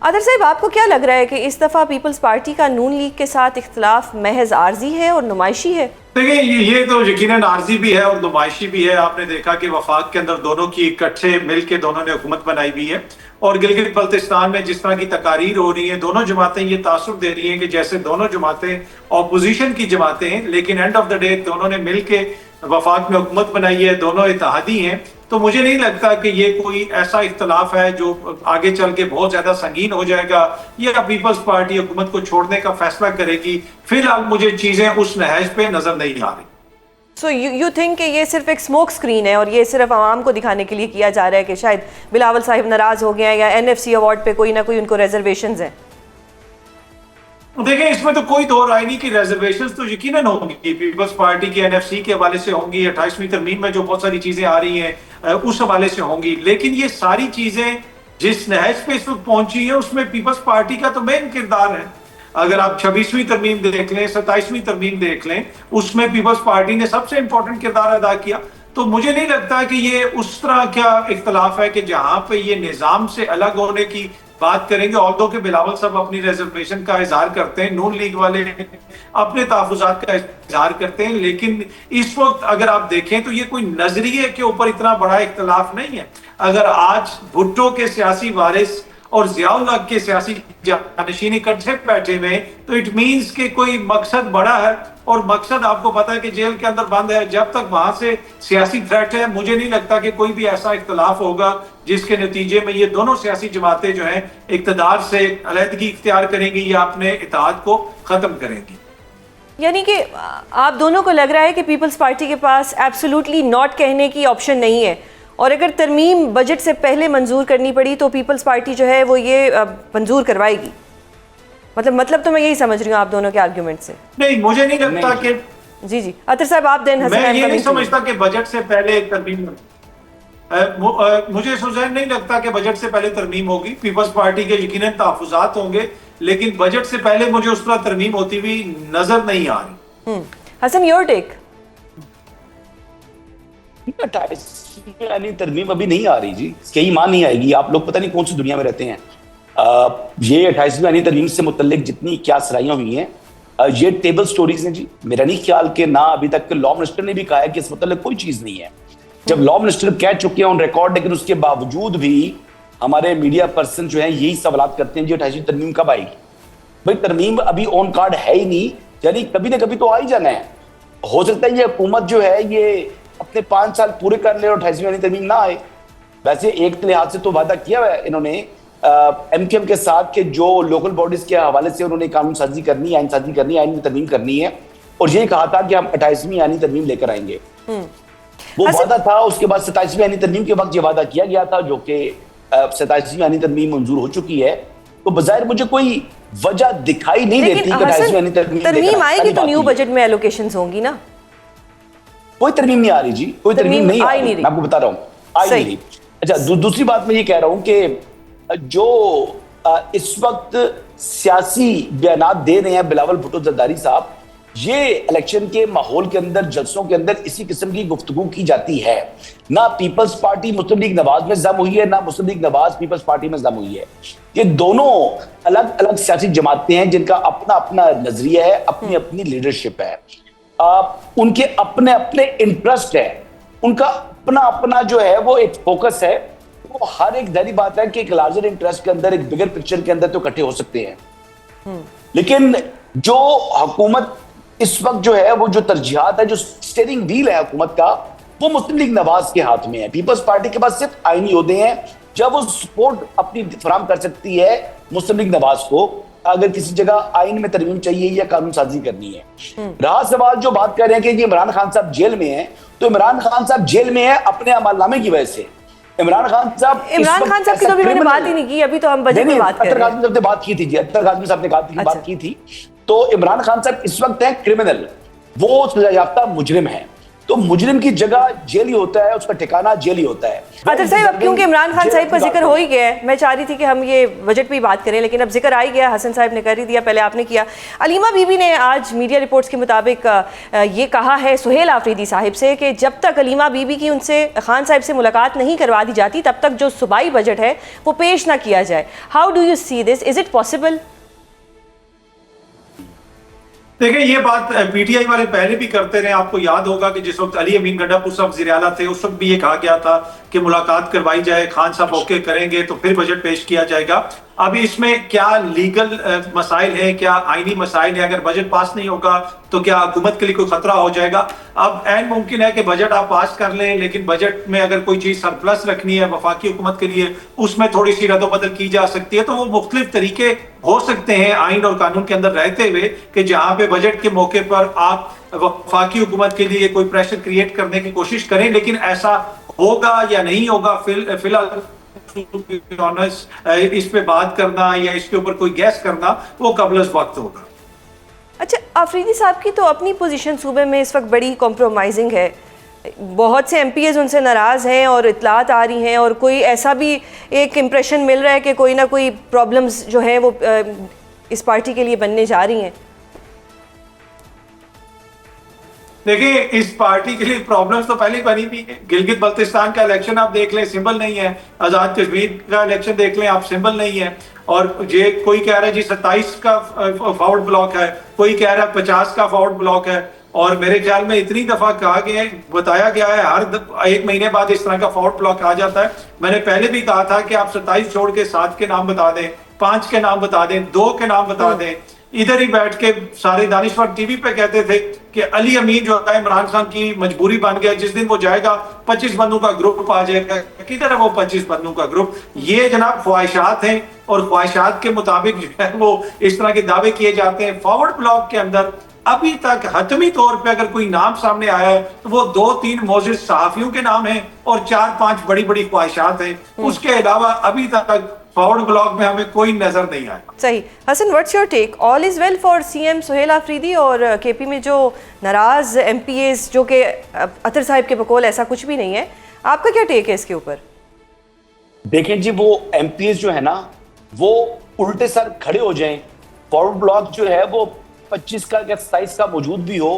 عادل صاحب آپ کو کیا لگ رہا ہے کہ اس دفعہ پیپلز پارٹی کا نون لیگ کے ساتھ اختلاف محض عارضی ہے اور نمائشی ہے؟ دیکھیں یہ تو یقیناً عارضی بھی ہے اور نمائشی بھی ہے. آپ نے دیکھا کہ وفاق کے اندر دونوں کی اکٹھے مل کے دونوں نے حکومت بنائی ہوئی ہے اور گلگت بلتستان میں جس طرح کی تقاریر ہو رہی ہیں دونوں جماعتیں یہ تاثر دے رہی ہیں کہ جیسے دونوں جماعتیں اپوزیشن کی جماعتیں ہیں لیکن اینڈ آف دا ڈے دونوں نے مل کے وفاق میں حکومت بنائی ہے, دونوں اتحادی ہیں. تو مجھے نہیں لگتا کہ یہ کوئی ایسا اختلاف ہے جو آگے چل کے بہت زیادہ سنگین ہو جائے گا یا پیپلز پارٹی حکومت کو چھوڑنے کا فیصلہ کرے گی. فی الحال مجھے چیزیں اس نہج پہ نظر نہیں آ رہی. سو یو تھنک کہ یہ صرف ایک اسموک اسکرین ہے اور یہ صرف عوام کو دکھانے کے لیے کیا جا رہا ہے کہ شاید بلاول صاحب ناراض ہو گئے ہیں یا این ایف سی ایوارڈ پہ کوئی نہ کوئی ان کو ریزرویشنز ہیں؟ دیکھیں اس میں تو کوئی دو رائے نہیں کہ ریزرویشنز تو یقیناً ہوں گی. پیپلز پارٹی کی این ایف سی کے حوالے سے ہوں گی, 28ویں ترمیم میں جو بہت ساری چیزیں آ رہی ہیں اس حوالے سے ہوں گی. لیکن یہ ساری چیزیں جس نہج پہ اس وقت پہنچی ہیں اس میں پیپلز پارٹی کا تو مین کردار ہے. اگر آپ 26ویں ترمیم دیکھ لیں, 27ویں ترمیم دیکھ لیں, اس میں پیپلز پارٹی نے سب سے امپورٹنٹ کردار ادا کیا. تو مجھے نہیں لگتا کہ یہ اس طرح کیا اختلاف ہے کہ جہاں پہ یہ نظام سے الگ ہونے کی بات کریں گے. اور دو کہ بلاول صاحب اپنی ریزرویشن کا اظہار کرتے ہیں, نون لیگ والے اپنے تحفظات کا اظہار کرتے ہیں, لیکن اس وقت اگر آپ دیکھیں تو یہ کوئی نظریے کے اوپر اتنا بڑا اختلاف نہیں ہے. اگر آج بھٹو کے سیاسی وارث اور ضیاء الحق کے سیاسی جانشین اکٹھے بیٹھے ہوئے تو اٹ مینس کہ کوئی مقصد بڑا ہے, اور مقصد آپ کو پتا ہے کہ جیل کے اندر بند ہے. جب تک وہاں سے سیاسی تھریٹ ہے مجھے نہیں لگتا کہ کوئی بھی ایسا اختلاف ہوگا جس کے نتیجے میں یہ دونوں سیاسی جماعتیں جو ہیں اقتدار سے علیحدگی اختیار کریں گی یا اپنے اتحاد کو ختم کریں گی. یعنی کہ آپ دونوں کو لگ رہا ہے کہ پیپلز پارٹی کے پاس ایبسولوٹلی ناٹ کہنے کی آپشن نہیں ہے, اور اگر ترمیم بجٹ سے پہلے منظور کرنی پڑی تو پیپلز پارٹی جو ہے وہ یہ منظور کروائے گی. مطلب تو میں یہی سمجھ رہی ہوں آپ دونوں کے آرگیومنٹ سے. نہیں مجھے نہیں لگتا کہ جی عطر صاحب آپ دین میں یہ نہیں سمجھتا کہ بجٹ سے پہلے ترمیم مجھے سوچنا نہیں لگتا کہ بجٹ سے پہلے ترمیم ہوگی. پیپلز پارٹی کے یقیناً تحفظات ہوں گے لیکن بجٹ سے پہلے مجھے اس طرح ترمیم ہوتی ہوئی نظر نہیں آ رہی. حسن یور ٹیک؟ یعنی ترمیم ابھی نہیں آ رہی جی, کئی ماہ نہیں آئے گی. آپ لوگ پتہ نہیں کون سی دنیا میں رہتے ہیں. یہ 28ویں یعنی ترمیم سے متعلق جتنی کیا سرائیاں ہوئی ہیں یہ ٹیبل سٹوریز ہیں جی. میرا نہیں خیال کہ نہ ابھی تک لا منسٹر نے بھی کہا ہے کہ اس متعلق کوئی چیز نہیں ہے. جب لا منسٹر کہہ چکے ہیں آن ریکارڈ, لیکن اس کے باوجود بھی ہمارے میڈیا پرسن جو ہیں یہی سوالات کرتے ہیں جی 28ویں ترمیم کب آئے گی. بھائی ترمیم ابھی آن کارڈ ہے ہی نہیں, یعنی کبھی نہ کبھی تو آ ہی جانا ہے. ہو سکتا ہے یہ حکومت جو ہے یہ اپنے 5 سال پورے کر لے اور 28ویں یعنی ترمیم نہ آئے. ویسے ایک لحاظ سے تو وعدہ کیا ہوا ہے انہوں نے ایم کیو ایم کے ساتھ کہ جو لوکل باڈیز کے حوالے سے انہوں نے قانون سازی کرنی ہے, آئین سازی کرنی ہے, آئین میں ترمیم کرنی ہے, اور یہ کہا تھا کہ ہم 28ویں یعنی ترمیم لے کر آئیں گے. وہ وعدہ تھا. اس کے بعد 27ویں یعنی ترمیم کے وقت یہ وعدہ کیا گیا تھا جو کہ 27ویں یعنی ترمیم منظور ہو چکی ہے. تو بظاہر مجھے کوئی وجہ دکھائی نہیں دیتی کہ 28ویں یعنی ترمیم آئے گی تو نیو بجٹ میں ایلوکیشنز ہوں گی نا. کوئی ترمیم نہیں آ رہی جی, کوئی ترمیم نہیں آ رہی. میں آپ کو بتا رہا ہوں آئی نہیں رہی. اچھا دوسری بات میں یہ کہہ رہا ہوں کہ جو اس وقت سیاسی بیانات دے رہے ہیں بلاول بھٹو زرداری صاحب, یہ الیکشن کے ماحول کے اندر جلسوں کے اندر اسی قسم کی گفتگو کی جاتی ہے. نہ پیپلز پارٹی مسلم لیگ نواز میں ضم ہوئی ہے, نہ مسلم لیگ نواز پیپلز پارٹی میں ضم ہوئی ہے. یہ دونوں الگ الگ سیاسی جماعتیں ہیں جن کا اپنا اپنا نظریہ ہے, اپنی اپنی لیڈرشپ ہے, ان کے اپنے اپنے انٹرسٹ ہے, ان کا اپنا اپنا جو ہے وہ ایک فوکس ہے. وہ ہر ایک ظاہری بات ہے کہ ایک لارجر انٹرسٹ کے اندر, ایک بگر پکچر کے اندر تو اکٹھے ہو سکتے ہیں. لیکن جو حکومت اس وقت جو ہے وہ جو ترجیحات ہے, جو سٹیئرنگ ویل ہے حکومت کا, وہ مسلم لیگ نواز کے ہاتھ میں ہے. پیپلز پارٹی کے پاس صرف آئینی عہدے ہیں. جب وہ سپورٹ اپنی فراہم کر سکتی ہے مسلم لیگ نواز کو اگر کسی جگہ آئین میں ترمیم چاہیے یا قانون سازی کرنی ہے. رہا سوال جو بات کر رہے ہیں کہ یہ عمران خان صاحب جیل میں ہیں, تو عمران خان صاحب جیل میں ہیں اپنے عمل نامے کی وجہ سے. عمران خان صاحب کی تو میں نے بات ہی نہیں کی, ابھی تو ہم بجٹ میں بات کر رہے ہیں. اطہر غازمی صاحب نے بات کی تھی جی, اطہر غازمی صاحب نے بات کی تھی. تو عمران خان صاحب اس وقت ہیں کرمنل, وہ سزا یافتہ مجرم ہیں. تو مجرم کی جگہ جیل ہی ہوتا ہے, اس کا ٹھکانہ جیل ہی ہوتا ہے. عاطف صاحب, اب کیونکہ عمران خان صاحب کا ذکر ہو ہی گیا ہے, میں چاہ رہی تھی کہ ہم یہ بجٹ پہ ہی بات کریں, لیکن اب ذکر آ ہی گیا, حسن صاحب نے کر ہی دیا, پہلے آپ نے کیا. علیمہ بی بی نے آج میڈیا رپورٹس کے مطابق یہ کہا ہے سہیل آفریدی صاحب سے کہ جب تک علیمہ بی بی کی ان سے خان صاحب سے ملاقات نہیں کروا دی جاتی تب تک جو صوبائی بجٹ ہے وہ پیش نہ کیا جائے. How do you see this, is it possible? دیکھیں یہ بات پی ٹی آئی والے پہلے بھی کرتے رہے. آپ کو یاد ہوگا کہ جس وقت علی امین گنڈا پور صاحب وزیر اعلیٰ تھے اس وقت بھی یہ کہا گیا تھا کہ ملاقات کروائی جائے, خان صاحب اوکے کریں گے تو پھر بجٹ پیش کیا جائے گا. اب اس میں کیا لیگل مسائل ہیں, کیا آئینی مسائل ہیں؟ اگر بجٹ پاس نہیں ہوگا تو کیا حکومت کے لیے کوئی خطرہ ہو جائے گا؟ اب عین ممکن ہے کہ بجٹ آپ پاس کر لیں, لیکن بجٹ میں اگر کوئی چیز سرپلس رکھنی ہے وفاقی حکومت کے لیے, اس میں تھوڑی سی رد و بدل کی جا سکتی ہے. تو وہ مختلف طریقے ہو سکتے ہیں آئین اور قانون کے اندر رہتے ہوئے کہ جہاں پہ بجٹ کے موقع پر آپ وفاقی حکومت کے لیے کوئی پریشر کریٹ کرنے کی کوشش کریں, لیکن ایسا ہوگا یا نہیں ہوگا فی الحال اس پہ بات کرنا یا اس کے اوپر کوئی گیس کرنا وہ قبل از وقت ہوگا. اچھا, آفریدی صاحب کی تو اپنی پوزیشن صوبے میں اس وقت بڑی کمپرومائزنگ ہے, بہت سے ایم پی ایز ان سے ناراض ہیں اور اطلاعات آ رہی ہیں, اور کوئی ایسا بھی ایک امپریشن مل رہا ہے کہ کوئی نہ کوئی پرابلمز جو ہیں وہ اس پارٹی کے لیے بننے جا رہی ہیں. دیکھیں اس پارٹی کے لیے پرابلمز تو پہلے بنی بھی ہیں. گلگت بلتستان کا الیکشن آپ دیکھ لیں, سمبل نہیں ہے. آزاد کشمیر کا الیکشن دیکھ لیں آپ, سمبل نہیں ہے. اور یہ کوئی کہہ رہا ہے جی 27 کا فارورڈ بلاک ہے, کوئی کہہ رہا ہے 50 کا فارورڈ بلاک ہے. اور میرے خیال میں اتنی دفعہ کہا گیا ہے, بتایا گیا ہے ہر ایک مہینے بعد اس طرح کا فارورڈ بلاک آ جاتا ہے. میں نے پہلے بھی کہا تھا کہ آپ 27 چھوڑ کے 7 کے نام بتا دیں, 5 کے نام بتا دیں, 2 کے نام بتا دیں. ادھر ہی بیٹھ کے سارے دانشور ٹی وی پہ کہتے تھے کہ علی امین جو ہے عمران خان کی مجبوری بن گیا, جس دن وہ جائے گا 25 بندوں کا گروپ آ جائے گا. کدھر ہے وہ 25 بندوں کا گروپ؟ یہ جناب خواہشات ہیں, اور خواہشات کے مطابق جو ہے وہ اس طرح کے دعوے کیے جاتے ہیں. فارورڈ بلاک کے اندر ابھی تک حتمی طور پہ اگر کوئی نام سامنے آیا ہے تو وہ 2-3 معزز صحافیوں کے نام ہیں اور 4-5 بڑی بڑی خواہشات ہیں. اس کے علاوہ ابھی تک فارورڈ بلاک میں ہمیں کوئی نظر نہیں آیا. صحیح. Hasan, what's your take? All is well for C M Sohail Afridi, اور کے پی میں جو ناراض ایم پی ایز, جو کہ عطر صاحب کے بقول ایسا کچھ بھی نہیں ہے, آپ کا کیا ٹیک ہے اس کے اوپر؟ دیکھیں جی, وہ ایم پی ایز جو ہے نا وہ الٹے سر کھڑے ہو جائیں, فارورڈ بلاک جو ہے وہ 25 کا یا 27 کا موجود بھی ہو,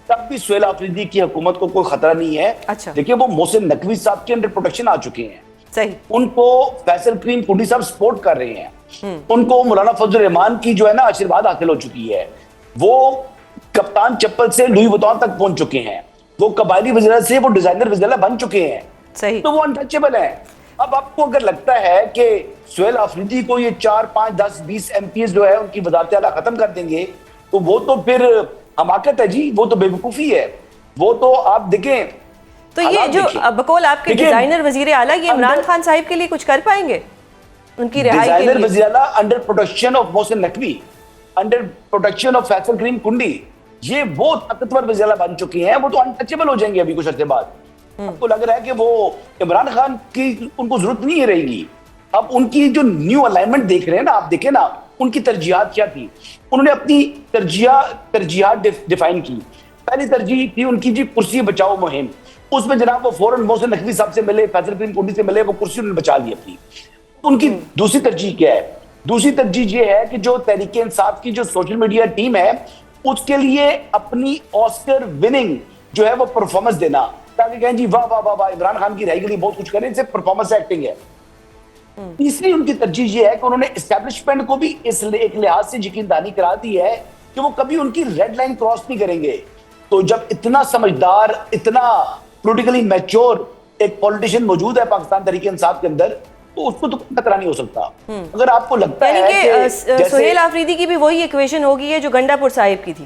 تب بھی سہیل آفریدی کی حکومت کو کوئی خطرہ نہیں ہے. اچھا, دیکھیں وہ محسن نقوی صاحب کے انڈر پروٹیکشن آ چکے ہیں. صحیح. ان کو فیصل کریم کنڈی صاحب سپورٹ کر رہے ہیں. ان کو مولانا فضل الرحمان کی جو ہے نا آشیرواد حاصل ہو چکی ہے. وہ کپتان چپل سے لوئی وٹون تک پہنچ چکے ہیں. وہ قبائلی وزراء سے وہ ڈیزائنر وزراء بن چکے ہیں. صحیح. تو وہ انٹچیبل ہیں. اب آپ کو اگر لگتا ہے کہ سہیل آفریدی کو یہ 4, 5, 10, 20 ایم پی ایز جو ہے ان کی وزارت اعلیٰ ختم کر دیں گے تو وہ تو پھر حماقت ہے جی, وہ تو بے وقوفی ہے. وہ تو آپ دیکھیں, تو یہ جو بقول آپ کے ڈیزائنر وزیر اعلیٰ, یہ عمران خان صاحب کے لیے کچھ کر پائیں گے ان کی رہائی کے لیے؟ ڈیزائنر وزیر اعلیٰ under protection of Mohsin Naqvi, under protection of Faisal Karim Kundi, یہ وہ طاقتور وزیر اعلیٰ بن چکے ہیں. وہ تو انٹچیبل ہو جائیں گے ابھی کچھ عرصے بعد. آپ کو لگ رہا ہے کہ وہ عمران خان کی ان کو ضرورت نہیں رہے گی. اب ان کی جو نیو الائنمنٹ دیکھ رہے ہیں نا, آپ دیکھیں نا ان کی ترجیحات کیا تھی. انہوں نے اپنی ترجیحات ڈیفائن کی. پہلی ترجیح تھی ان کی جی کرسی بچاؤ مہم. اس میں جناب وہ فوراً محسن نقوی صاحب سے ملے, فیصل کریم کنڈی سے ملے, وہ کرسی انہوں نے بچا لی اپنی. ان کی دوسری ترجیح کیا ہے؟ دوسری ترجیح یہ ہے کہ جو تحریک انصاف کی جو سوشل میڈیا ٹیم ہے اس کے لیے اپنی آسکر وننگ جو ہے وہ پرفارمنس دینا, تاکہ کہیں جی واہ واہ واہ واہ عمران خان کی رہائی کے لیے بہت کچھ کریں, سے پرفارمنس ایکٹنگ ہے. تیسری ان کی ترجیح یہ ہے کہ انہوں نے اسٹیبلشمنٹ کو بھی اس ایک لحاظ سے یقین دہانی کرا دی ہے کہ وہ کبھی ان کی ریڈ لائن کراس نہیں کریں گے. تو جب اتنا سمجھدار, اتنا پولیٹیکلی میچور ایک پولیٹیشین موجود ہے پاکستان تحریک انصاف کے اندر, تو اس کو تو خطرہ نہیں ہو سکتا. اگر آپ کو لگتا ہے کہ سہیل آفریدی کی بھی وہی ایکویشن ہوگی ہے جو گنڈا پور صاحب کی تھی,